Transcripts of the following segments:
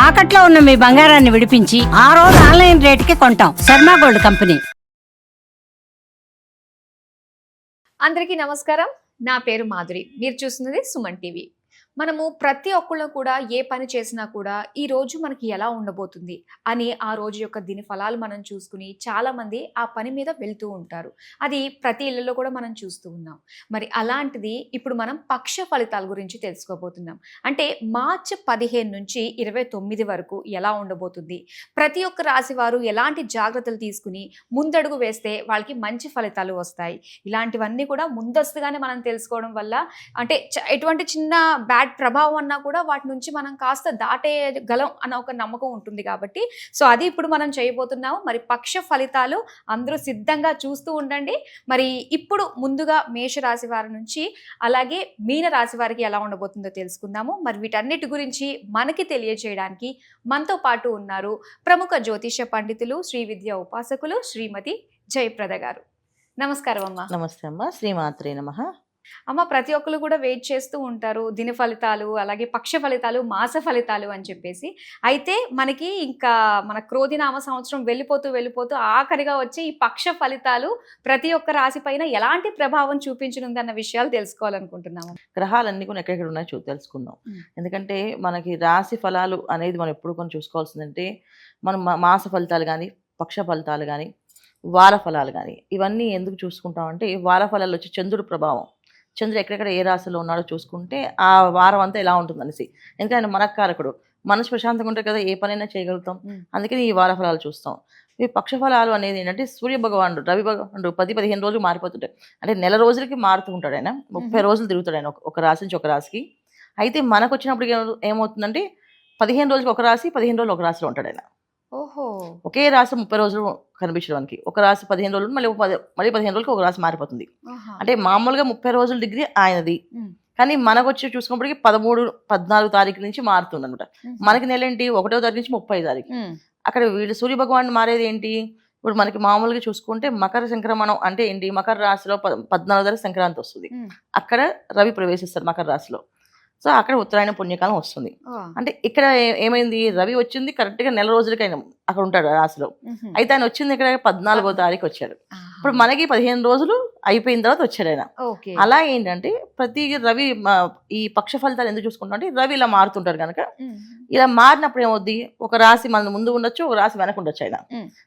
తాకట్లో ఉన్న మీ బంగారాన్ని విడిపించి ఆ రోజు ఆన్లైన్ రేటుకి కొంటాం. Sharma gold company. అందరికీ నమస్కారం. నా పేరు మాధురి. మీరు చూస్తున్నది సుమన్ టీవీ. మనము ప్రతి ఒక్కళ్ళు కూడా ఏ పని చేసినా కూడా ఈ రోజు మనకి ఎలా ఉండబోతుంది అని ఆ రోజు యొక్క దిన ఫలాలు మనం చూసుకుని చాలామంది ఆ పని మీద వెళ్తూ ఉంటారు. అది ప్రతి ఇళ్లలో కూడా మనం చూస్తూ ఉన్నాం. మరి అలాంటిది ఇప్పుడు మనం పక్ష ఫలితాల గురించి తెలుసుకోబోతున్నాం. అంటే మార్చి 15 నుంచి 29 వరకు ఎలా ఉండబోతుంది, ప్రతి ఒక్క రాశి వారు ఎలాంటి జాగ్రత్తలు తీసుకుని ముందడుగు వేస్తే వాళ్ళకి మంచి ఫలితాలు వస్తాయి. ఇలాంటివన్నీ కూడా ముందస్తుగానే మనం తెలుసుకోవడం వల్ల అంటే ఎటువంటి చిన్న బ్యాడ్ ప్రభావం అన్నా కూడా వాటి నుంచి మనం కాస్త దాటేయగలం అన్న ఒక నమ్మకం ఉంటుంది. కాబట్టి సో అది ఇప్పుడు మనం చేయబోతున్నాము. మరి పక్ష ఫలితాలు అందరూ సిద్ధంగా చూస్తూ ఉండండి. మరి ఇప్పుడు ముందుగా మేషరాశి వారి నుంచి అలాగే మీన రాశి వారికి ఎలా ఉండబోతుందో తెలుసుకుందాము. మరి వీటన్నిటి గురించి మనకి తెలియజేయడానికి మనతో పాటు ఉన్నారు ప్రముఖ జ్యోతిష పండితులు, శ్రీ విద్య ఉపాసకులు శ్రీమతి జయప్రద గారు. నమస్కారం అమ్మ. నమస్తే అమ్మ. శ్రీమాత్రే నమః. అమ్మ, ప్రతి ఒక్కరు కూడా వెయిట్ చేస్తూ ఉంటారు దిన ఫలితాలు, అలాగే పక్ష ఫలితాలు, మాస ఫలితాలు అని చెప్పేసి. అయితే మనకి ఇంకా మన క్రోధినామ సంవత్సరం వెళ్ళిపోతూ ఆఖరిగా వచ్చి ఈ పక్ష ఫలితాలు ప్రతి ఒక్క రాశి పైన ఎలాంటి ప్రభావం చూపించనుంది అన్న విషయాలు తెలుసుకోవాలనుకుంటున్నాము. గ్రహాలన్నీ కూడా ఎక్కడెక్కడ ఉన్నాయో తెలుసుకుందాం. ఎందుకంటే మనకి రాశి ఫలాలు అనేది మనం ఎప్పుడు కొన్ని చూసుకోవాల్సిందంటే మనం మాస ఫలితాలు కానీ, పక్ష ఫలితాలు కానీ, వార ఫలాలు కానీ ఇవన్నీ ఎందుకు చూసుకుంటామంటే వార ఫలాలు వచ్చి చంద్రుడి ప్రభావం, చంద్రుడు ఎక్కడెక్కడ ఏ రాశిలో ఉన్నాడో చూసుకుంటే ఆ వారం అంతా ఎలా ఉంటుంది అనేసి. ఎందుకంటే ఆయన మనకారకుడు, మనసు ప్రశాంతంగా ఉంటే కదా ఏ పనైనా చేయగలుగుతాం. అందుకని ఈ వార ఫలాలు చూస్తాం. ఈ పక్ష ఫలాలు అనేది ఏంటంటే సూర్య భగవానుడు, రవి భగవానుడు 10-15 రోజులు మారిపోతుంటాయి. అంటే నెల రోజులకి మారుతూ ఉంటాడు ఆయన. 30 రోజులు తిరుగుతాడు ఆయన ఒక రాశి నుంచి ఒక రాశికి. అయితే మనకు వచ్చినప్పుడు ఏమవుతుందంటే 15 రోజులకి ఒక రాశి, 15 రోజులు ఒక రాశిలో ఉంటాడు ఆయన. ఓహో. ఒకే రాశి 30 రోజులు కనిపించడానికి, ఒక రాశి 15 రోజులు, మళ్ళీ 15 రోజులకి ఒక రాశి మారిపోతుంది. అంటే మామూలుగా 30 రోజుల డిగ్రీ ఆయనది, కానీ మనకు వచ్చి చూసుకున్నప్పటికీ 13-14 తారీఖు నుంచి మారుతుంది అనమాట. మనకి నెల ఏంటి 1వ తారీఖు నుంచి 30వ తారీఖు. అక్కడ వీళ్ళు సూర్య భగవాన్ మారేది ఏంటి, ఇప్పుడు మనకి మామూలుగా చూసుకుంటే మకర సంక్రమణం అంటే ఏంటి, మకర రాశిలో 14వ తారీఖు సంక్రాంతి వస్తుంది. అక్కడ రవి ప్రవేశిస్తారు మకర రాశిలో. సో అక్కడ ఉత్తరాయణ పుణ్యకాలం వస్తుంది. అంటే ఇక్కడ ఏమైంది, రవి వచ్చింది కరెక్ట్గా నెల రోజులకి ఆయన అక్కడ ఉంటాడు రాశిలో. అయితే ఆయన వచ్చింది ఇక్కడ 14వ తారీఖు వచ్చాడు. ఇప్పుడు మనకి 15 రోజులు అయిపోయిన తర్వాత వచ్చాడు ఆయన. అలా ఏంటంటే ప్రతి రవి ఈ పక్ష ఫలితాలు ఎందుకు చూసుకుంటాం అంటే రవి ఇలా మారుతుంటారు కనుక ఇలా మారినప్పుడు ఏమవుద్ది, ఒక రాశి మన ముందు ఉండొచ్చు, ఒక రాశి వెనక ఉండొచ్చు ఆయన.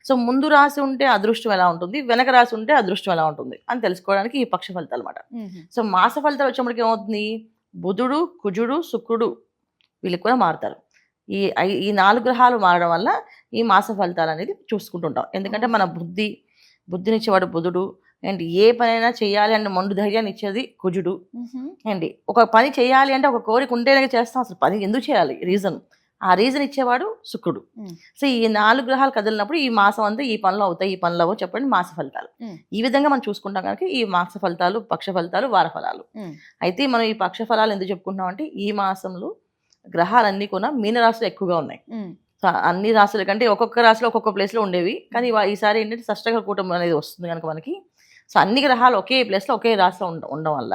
సో ముందు రాశి ఉంటే అదృష్టం ఎలా ఉంటుంది, వెనక రాశి ఉంటే అదృష్టం ఎలా ఉంటుంది అని తెలుసుకోవడానికి ఈ పక్ష ఫలితాలు అనమాట. సో మాస ఫలితాలు వచ్చినప్పటికి ఏమవుతుంది, బుధుడు, కుజుడు, శుక్రుడు వీళ్ళు కూడా మారుతారు. ఈ 4 గ్రహాలు మారడం వల్ల ఈ మాస ఫలితాలు అనేది చూసుకుంటుంటాం. ఎందుకంటే మన బుద్ధినిచ్చేవాడు బుధుడు అండ్ ఏ పనైనా చేయాలి అంటే మొండు ధైర్యాన్ని ఇచ్చేది కుజుడు అండి. ఒక పని చేయాలి అంటే ఒక కోరిక ఉంటేనే చేస్తాం, అసలు పని ఎందుకు చేయాలి ఆ రీజన్ ఇచ్చేవాడు శుక్రుడు. సో ఈ 4 గ్రహాలు కదిలినప్పుడు ఈ మాసం అంతా ఈ పనులు అవుతాయి, ఈ పనులు అవ్వవు చెప్పండి మాస ఫలితాలు. ఈ విధంగా మనం చూసుకుంటాం కనుక ఈ మాస ఫలితాలు, పక్ష ఫలితాలు, వార ఫలాలు. అయితే మనం ఈ పక్ష ఫలాలు ఎందుకు చెప్పుకుంటాం అంటే ఈ మాసంలో గ్రహాలన్నీ కూడా మీనరాశులు ఎక్కువగా ఉన్నాయి. అన్ని రాశుల కంటే ఒక్కొక్క రాశిలో ఒక్కొక్క ప్లేస్లో ఉండేవి, కానీ ఈసారి ఏంటంటే షష్టగ్రహ కూటమి అనేది వస్తుంది కనుక మనకి. సో అన్ని గ్రహాలు ఒకే ప్లేస్లో ఒకే రాశిలో ఉండడం వల్ల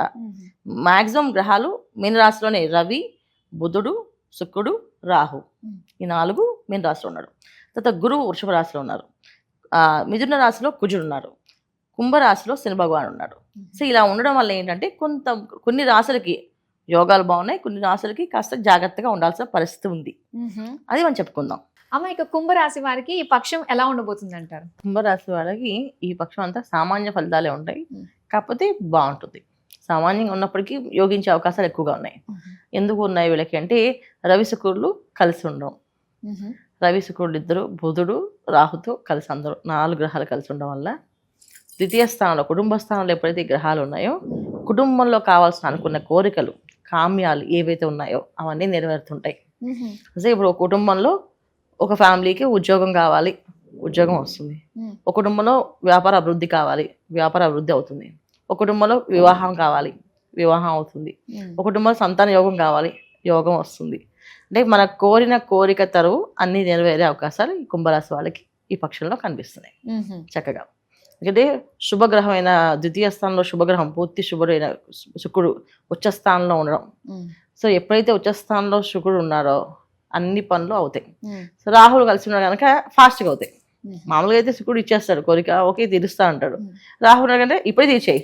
మ్యాక్సిమం గ్రహాలు మీనరాశిలోనే రవి, బుధుడు, శుక్రుడు, రాహు ఈ 4 మీన రాశిలో ఉన్నాడు. తర్వాత గురువు వృషభ రాశిలో ఉన్నారు, మిథున రాశిలో కుజుడు ఉన్నారు, కుంభరాశిలో శని భగవాన్ ఉన్నాడు. సో ఇలా ఉండడం వల్ల ఏంటంటే కొన్ని రాశులకి యోగాలు బాగున్నాయి, కొన్ని రాశులకి కాస్త జాగ్రత్తగా ఉండాల్సిన పరిస్థితి ఉంది. అది మనం చెప్పుకుందాం. అమ్మ, ఇక కుంభరాశి వారికి ఈ పక్షం ఎలా ఉండబోతుంది అంటారు? కుంభరాశి వాళ్ళకి ఈ పక్షం అంతా సామాన్య ఫలితాలే ఉంటాయి, కాకపోతే బాగుంటుంది. సామాన్యంగా ఉన్నప్పటికీ యోగించే అవకాశాలు ఎక్కువగా ఉన్నాయి. ఎందుకు ఉన్నాయి వీళ్ళకి అంటే రవి శుక్రులు కలిసి ఉండడం. రవి శుక్రుడు ఇద్దరు, బుధుడు రాహుతో కలిసి అందరూ 4 గ్రహాలు కలిసి ఉండడం వల్ల ద్వితీయ స్థానంలో, కుటుంబ స్థానంలో ఎప్పుడైతే ఈ గ్రహాలు ఉన్నాయో కుటుంబంలో కావాల్సిన అనుకున్న కోరికలు, కామ్యాలు ఏవైతే ఉన్నాయో అవన్నీ నెరవేరుతుంటాయి. అదే ఇప్పుడు ఒక కుటుంబంలో ఒక ఫ్యామిలీకి ఉద్యోగం కావాలి, ఉద్యోగం వస్తుంది. ఒక కుటుంబంలో వ్యాపార అభివృద్ధి కావాలి, వ్యాపార అభివృద్ధి అవుతుంది. ఒక కుటుంబంలో వివాహం కావాలి, వివాహం అవుతుంది. ఒక కుటుంబంలో సంతాన యోగం కావాలి, యోగం వస్తుంది. అంటే మన కోరిన కోరిక తరువు అన్ని నెరవేరే అవకాశాలు ఈ కుంభరాశి వాళ్ళకి ఈ పక్షంలో కనిపిస్తున్నాయి చక్కగా. ఎందుకంటే శుభగ్రహమైన ద్వితీయ స్థానంలో శుభగ్రహం, పూర్తి శుభుడైన శుక్రుడు ఉచ్చ స్థానంలో ఉండడం. సో ఎప్పుడైతే ఉచ్చ స్థానంలో శుక్రుడు ఉన్నారో అన్ని పనులు అవుతాయి. సో రాహుల్ కలిసి ఉన్నాడు కనుక ఫాస్ట్గా అవుతాయి. మామూలుగా అయితే శుక్రుడు ఇచ్చేస్తాడు కోరిక, ఓకే తీరుస్తా అంటాడు. రాహుల్ అంటే ఇప్పుడే తీర్చేయి,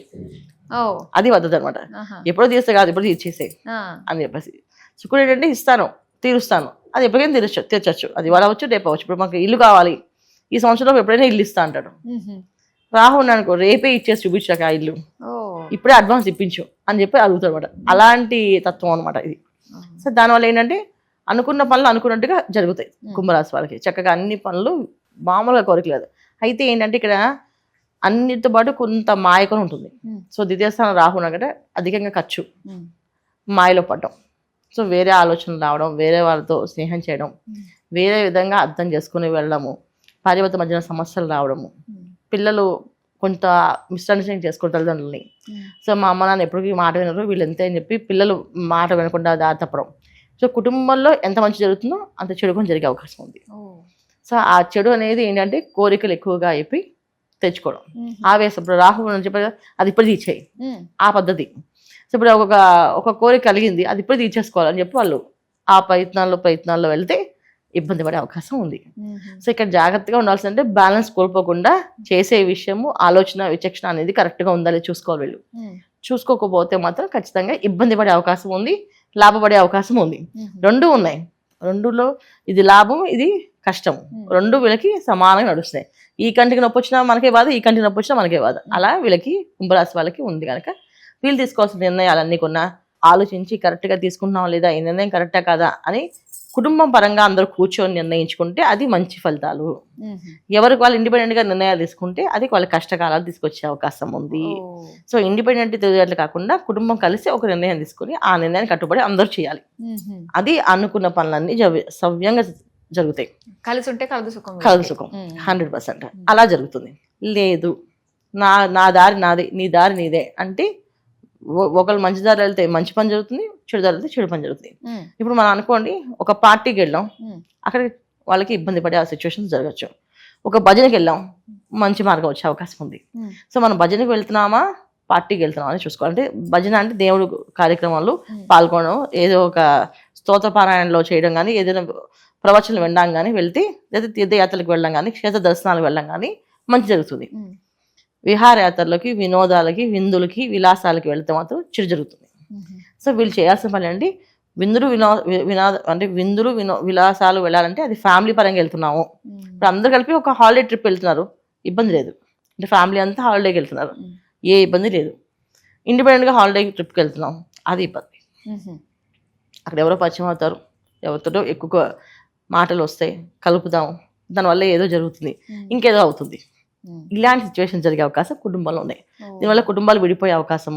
అది పద్ధతి అనమాట. ఎప్పుడో తీస్తే కాదు, ఇప్పుడు తీర్చేసేయి అని చెప్పేసి. శుక్రుడు ఏంటంటే ఇస్తాను తీరుస్తాను, అది ఎప్పటికైనా తీర్చొచ్చు, అది ఇవాళ అవ్వచ్చు రేపు అవ్వచ్చు. ఇప్పుడు మాకు ఇల్లు కావాలి, ఈ సంవత్సరంలో ఎప్పుడైనా ఇల్లు ఇస్తా అంటాడు. రాహు అనుకో రేపే ఇచ్చేసి చూపించాక ఆ ఇల్లు ఇప్పుడే అడ్వాన్స్ ఇప్పించు అని చెప్పి అడుగుతాడు అనమాట. అలాంటి తత్వం అనమాట ఇది. సో దానివల్ల ఏంటంటే అనుకున్న పనులు అనుకున్నట్టుగా జరుగుతాయి కుంభరాశి వాళ్ళకి. చక్కగా అన్ని పనులు మామూలుగా కోరికలేదు. అయితే ఏంటంటే ఇక్కడ అన్నిటితో పాటు కొంత మాయ కూడా ఉంటుంది. సో ద్వితీయ స్థానం రాహు అంటే అధికంగా ఖర్చు, మాయలో పడడం. సో వేరే ఆలోచనలు రావడం, వేరే వాళ్ళతో స్నేహం చేయడం, వేరే విధంగా అర్థం చేసుకుని వెళ్ళడము, భార్యాభర్త మధ్యన సమస్యలు రావడము, పిల్లలు కొంత మిస్అండర్స్టాండింగ్ చేసుకోవడం తల్లిదండ్రులని. సో మా అమ్మ నాన్న ఎప్పటికీ మాట వినరు, వీళ్ళు ఎంతే అని చెప్పి పిల్లలు మాట వినకుండా దారి తప్పడం. సో కుటుంబంలో ఎంత మంచి జరుగుతుందో అంత చెడు కూడా జరిగే అవకాశం ఉంది. సో ఆ చెడు అనేది ఏంటంటే కోరికలు ఎక్కువగా అయిపోయి తెచ్చుకోవడం, ఆవేశం. ఇప్పుడు రాహు అని చెప్పి అది ఇప్పుడు తీర్చేయి, ఆ పద్ధతి. సో ఇప్పుడు ఒక కోరిక కలిగింది, అది ఇప్పుడు తీర్చేసుకోవాలని చెప్పి వాళ్ళు ఆ ప్రయత్నాల్లో వెళ్తే ఇబ్బంది పడే అవకాశం ఉంది. సో ఇక్కడ జాగ్రత్తగా ఉండాల్సిందంటే బ్యాలెన్స్ కోల్పోకుండా చేసే విషయము, ఆలోచన విచక్షణ అనేది కరెక్ట్గా ఉందా లేదు చూసుకోవాలి. వీళ్ళు చూసుకోకపోతే మాత్రం ఖచ్చితంగా ఇబ్బంది పడే అవకాశం ఉంది, లాభపడే అవకాశం ఉంది. రెండు ఉన్నాయి, రెండులో ఇది లాభం ఇది కష్టం, రెండు వీళ్ళకి సమానంగా నడుస్తున్నాయి. ఈ కంటికి నొప్పి వచ్చినా మనకే బాధ, ఈ కంటికి నొప్పి వచ్చినా మనకే బాధ. అలా వీళ్ళకి కుంభరాశి వాళ్ళకి ఉంది కనుక వీళ్ళు తీసుకోవాల్సిన నిర్ణయాలన్నీ కొన్నా ఆలోచించి కరెక్ట్గా తీసుకుంటున్నాం లేదా, ఈ నిర్ణయం కరెక్టా కాదా అని కుటుంబం పరంగా అందరూ కూర్చొని నిర్ణయించుకుంటే అది మంచి ఫలితాలు. ఎవరికి వాళ్ళు ఇండిపెండెంట్గా నిర్ణయాలు తీసుకుంటే అది వాళ్ళ కష్టకాలాలు తీసుకొచ్చే అవకాశం ఉంది. సో ఇండిపెండెంట్ తెలియట్లు కాకుండా కుటుంబం కలిసి ఒక నిర్ణయం తీసుకుని ఆ నిర్ణయాన్ని కట్టుబడి అందరూ చేయాలి. అది అనుకున్న పనులన్నీ సవ్యంగా జరుగుతాయి. కలిసి ఉంటే కలదు సుఖం 100% అలా జరుగుతుంది. లేదు నా దారి నాదే, నీ దారి నీదే అంటే ఒకళ్ళు మంచి దారి వెళ్తే మంచి పని జరుగుతుంది, చెడు దారి వెళ్తే చెడు పని జరుగుతుంది. ఇప్పుడు మనం అనుకోండి ఒక పార్టీకి వెళ్ళాం, అక్కడ వాళ్ళకి ఇబ్బంది పడే ఆ సిచ్యువేషన్స్ జరగచ్చు. ఒక భజనకి వెళ్ళాం, మంచి మార్గం వచ్చే అవకాశం ఉంది. సో మనం భజనకి వెళ్తున్నామా పార్టీకి వెళ్తున్నామా అని చూసుకోవాలి. అంటే భజన అంటే దేవుడు కార్యక్రమాలు పాల్గొనడం, ఏదో ఒక స్తోత్ర పారాయణలో చేయడం కానీ, ఏదైనా ప్రవచనలు వినడం కానీ వెళ్తే, లేదా తీర్థయాత్రలకు వెళ్ళడం కానీ, క్షేత్ర దర్శనాలకు వెళ్ళడం కానీ మంచి జరుగుతుంది. విహారయాత్రలకి, వినోదాలకి, విందులకి, విలాసాలకి వెళ్తే మాత్రం చెడు జరుగుతుంది. సో వీళ్ళు చేయాల్సిన పని అండి విందులు విలాసాలు వెళ్ళాలంటే అది ఫ్యామిలీ పరంగా వెళ్తున్నాము. ఇప్పుడు అందరు కలిపి ఒక హాలిడే ట్రిప్ వెళ్తున్నారు, ఇబ్బంది లేదు. అంటే ఫ్యామిలీ అంతా హాలిడేకి వెళ్తున్నారు, ఏ ఇబ్బంది లేదు. ఇండిపెండెంట్గా హాలిడే ట్రిప్కి వెళ్తున్నాం, అది ఇబ్బంది. అక్కడ ఎవరో పరిచయం అవుతారు, ఎవరితో ఎక్కువ మాటలు వస్తాయి, కలుపుదాం, దానివల్ల ఏదో జరుగుతుంది, ఇంకేదో అవుతుంది. ఇలాంటి సిచ్యువేషన్ జరిగే అవకాశం కుటుంబంలో ఉన్నాయి. దీనివల్ల కుటుంబాలు విడిపోయే అవకాశం,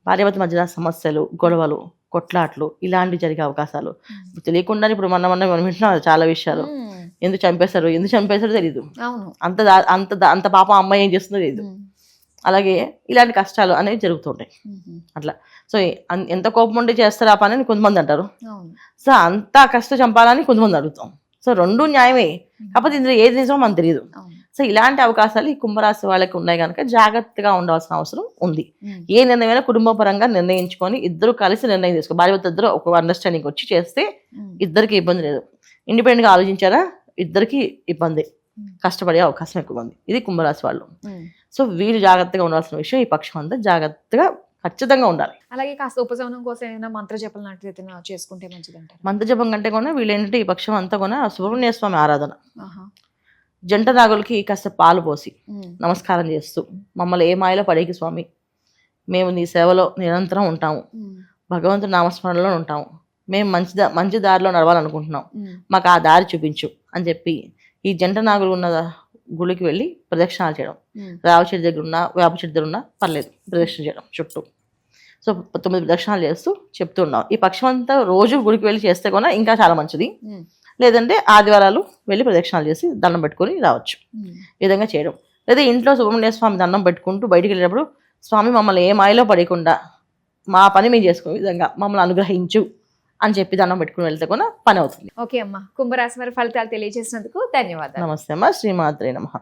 భార్యాభర్త మధ్య సమస్యలు, గొడవలు, కొట్లాట్లు ఇలాంటివి జరిగే అవకాశాలు. తెలియకుండా ఇప్పుడు మనం వింటున్నాం చాలా విషయాలు. ఎందుకు చంపేశారో తెలియదు, అంత పాప అమ్మాయి ఏం చేస్తుందో తెలియదు. అలాగే ఇలాంటి కష్టాలు అనేవి జరుగుతుంటాయి. అట్లా సో ఎంత కోపం ఉండి చేస్తారు ఆ పని అని కొంతమంది అంటారు. సో అంత కష్టం చంపాలని కొంతమంది అడుగుతాం. సో రెండు న్యాయమే, కాకపోతే ఇందులో ఏది నిజమో మనకు తెలియదు. సో ఇలాంటి అవకాశాలు ఈ కుంభరాశి వాళ్ళకి ఉన్నాయి కనుక జాగ్రత్తగా ఉండాల్సిన అవసరం ఉంది. ఏ నిర్ణయమైనా కుటుంబ పరంగా నిర్ణయించుకొని ఇద్దరు కలిసి నిర్ణయం తీసుకో, భార్య ఇద్దరు ఒక అండర్స్టాండింగ్ వచ్చి చేస్తే ఇద్దరికి ఇబ్బంది లేదు. ఇండిపెండెంట్గా ఆలోచించారా ఇద్దరికి ఇబ్బంది, కష్టపడే అవకాశం ఎక్కువ ఉంది. ఇది కుంభరాశి వాళ్ళు. సో వీళ్ళు జాగ్రత్తగా ఉండాల్సిన విషయం ఈ పక్షం అంతా జాగ్రత్తగా ఖచ్చితంగా ఉండాలి. అలాగే కాస్త ఉపశమనం కోసం ఏదైనా మంత్రజపం లాంటిది చేసుకుంటే మంచిది అంటారు. మంత్రజపం కంటే కూడా వీళ్ళు ఏంటంటే ఈ పక్షం అంతా కూడా సుబ్రహ్మణ్య స్వామి ఆరాధన, జంట నాగులకి కాస్త పాలు పోసి నమస్కారం చేస్తూ, మమ్మల్ని ఏ మాయలో పడేకి స్వామి, మేము నీ సేవలో నిరంతరం ఉంటాము, భగవంతుడి నామస్మరణలో ఉంటాము, మేము మంచి దారిలో నడవాలనుకుంటున్నాం, మాకు ఆ దారి చూపించు అని చెప్పి ఈ జంట నాగులు ఉన్న గుడికి వెళ్ళి ప్రదక్షిణాలు చేయడం. రావ చెట్టు దగ్గర ఉన్నా, వేప చెట్టు దగ్గర ఉన్నా పర్లేదు, ప్రదక్షిణ చేయడం చుట్టూ. సో 9 ప్రదక్షిణాలు చేస్తూ చెప్తూ ఉన్నాం. ఈ పక్షం అంతా రోజు గుడికి వెళ్ళి చేస్తే కూడా ఇంకా చాలా మంచిది. లేదంటే ఆదివారాలు వెళ్ళి ప్రదక్షిణాలు చేసి దండం పెట్టుకొని రావచ్చు. ఈ విధంగా చేయడం. లేదా ఇంట్లో సుబ్రహ్మణ్య స్వామి దండం పెట్టుకుంటూ బయటికి వెళ్ళేటప్పుడు, స్వామి మమ్మల్ని ఏ మాయలో పడకుండా మా పని మేము చేసుకునే విధంగా మమ్మల్ని అనుగ్రహించు అని చెప్పి దండం పెట్టుకుని వెళ్తే కూడా పని అవుతుంది. ఓకే అమ్మా, కుంభరాశి వారి ఫలితాలు తెలియజేసినందుకు ధన్యవాదాలు. నమస్తే అమ్మా, శ్రీమాత్రే నమః.